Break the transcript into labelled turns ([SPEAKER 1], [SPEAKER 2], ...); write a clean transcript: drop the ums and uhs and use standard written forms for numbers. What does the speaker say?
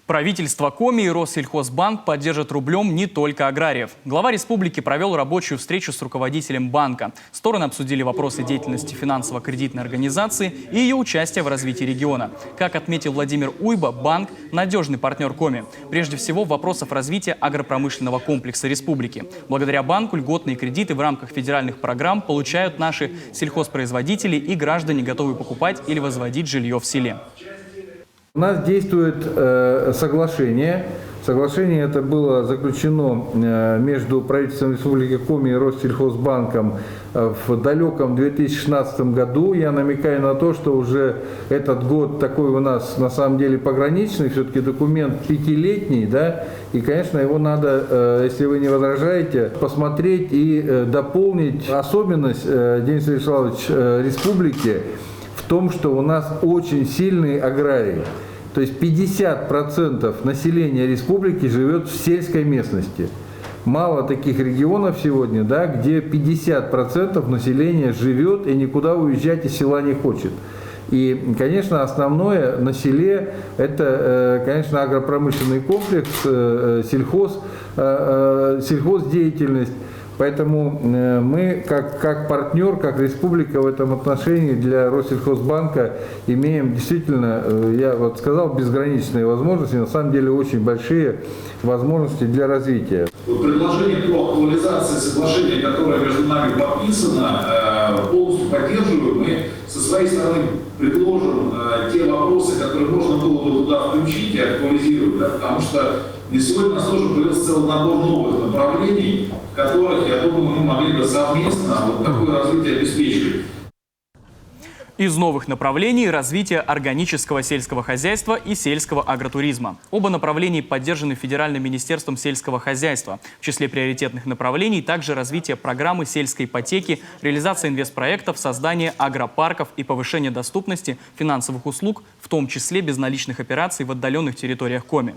[SPEAKER 1] Правительство Коми и Россельхозбанк поддержат рублем не только аграриев. Глава республики провел рабочую встречу с руководителем банка. Стороны обсудили вопросы деятельности финансово-кредитной организации и ее участия в развитии региона. Как отметил Владимир Уйба, банк – надежный партнер Коми. Прежде всего, в вопросах развития агропромышленного комплекса республики. Благодаря банку льготные кредиты в рамках федеральных программ получают наши сельхозпроизводители и граждане, готовые покупать или возводить жилье в селе.
[SPEAKER 2] У нас действует соглашение. Соглашение это было заключено между правительством Республики Коми и Россельхозбанком в далеком 2016 году. Я намекаю на то, что уже этот год такой у нас на самом деле пограничный, все-таки документ пятилетний, да, и, конечно, его надо, если вы не возражаете, посмотреть и дополнить. Особенность, Денис Вячеславович, республики в том, что у нас очень сильные аграрии. То есть 50% населения республики живет в сельской местности. Мало таких регионов сегодня, да, где 50% населения живет и никуда уезжать из села не хочет. И, конечно, основное на селе – это, конечно, агропромышленный комплекс, сельхоздеятельность. Поэтому мы, как партнер, как республика в этом отношении для Россельхозбанка имеем действительно, я вот сказал, безграничные возможности, на самом деле очень большие возможности для развития.
[SPEAKER 3] Предложение по актуализации соглашения, которое между нами подписано, полностью поддерживаем. Мы со своей стороны предложим те вопросы, которые можно было бы туда включить и актуализировать, да, потому что на сегодня у нас тоже появился целый набор новых направлений, в которых, я думаю, мы могли бы совместно вот такое развитие обеспечивать.
[SPEAKER 1] Из новых направлений – развитие органического сельского хозяйства и сельского агротуризма. Оба направления поддержаны Федеральным министерством сельского хозяйства. В числе приоритетных направлений также развитие программы сельской ипотеки, реализация инвестпроектов, создание агропарков и повышение доступности финансовых услуг, в том числе безналичных операций в отдаленных территориях Коми.